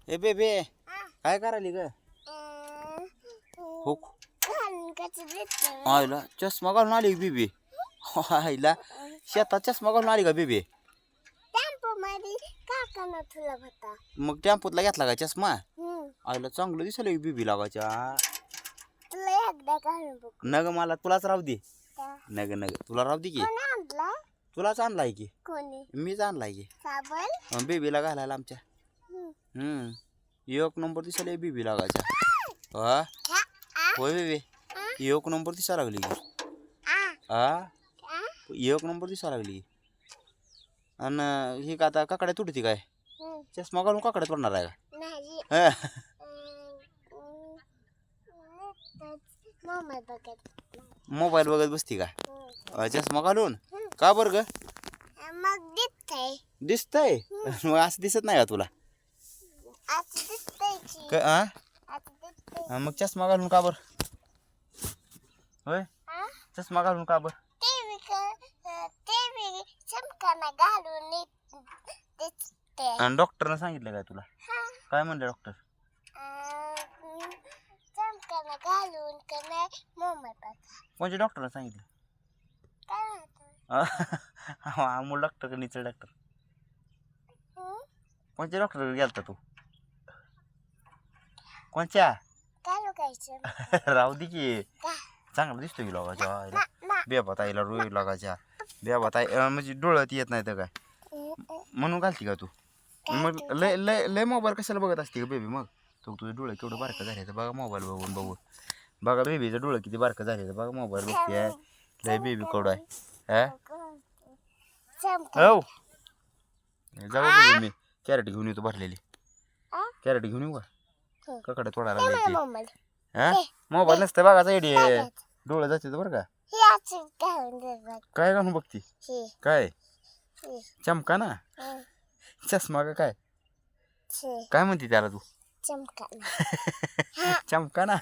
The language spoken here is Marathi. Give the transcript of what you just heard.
ए बेबे काय करायली ग हो आईला चष्मा घालून आली बेबी आईला शेतात चष्मा घालून आली का बेबी मग टेम्पोतला घेतला का चष्मा आईला चांगलं दिसलं बेबी लागायच्या नग मला तुलाच राहू दे नग नग तुला राहू दे की तुलाच आणलाय की मीच आणलाय की बेबीला घालायला आमच्या एक नंबर दिसायला बेबी लागायचा हा होय बेबी एक नंबर दिसा लागली की एक नंबर दिसा लागली आणि ही का आता काकड्या तुटती काय चष्मा घालून काकड्या तोडणार आहे का मोबाईल बघत बसती का चष्मा घालून का बरं ग दिसतंय मग असं दिसत नाही का तुला मग चष्मा घालून का बर होय चष्मा घालून का बर आणि डॉक्टरनं सांगितलं काय तुला काय म्हणलं डॉक्टर कोणत्या डॉक्टरनं सांगितलं अमोल डॉक्टर का निचळ डॉक्टर कोणत्या डॉक्टर गेलता तू कोणच्या राहू दे की चांगला दिसतो की लोकांच्या बेबात आईला रोई लागायच्या बेबात आई म्हणजे डोळ्यात येत नाही तर काय म्हणून घालती का तू मग लय लय लय मोबाईल कशाला बघत असते का बेबी मग तो तुझे डोळे केवढं बारकं झाले तर बघा मोबाईल बघून बघून बघा बेबीचं डोळं किती बारकं झाले तर बघा मोबाईल बघते लय बेबी केवढं आहे हो जाऊ बेबी मी कॅरेट घेऊन येतो भरलेली कॅरेट घेऊन येऊ का काकडे तोडायला लागले हा मोबाईल नसतं बघाचा एडी डोळं जाते बरं का काय घालून बघती काय चमका ना चष्मा का काय काय म्हणते त्याला तू चमका ना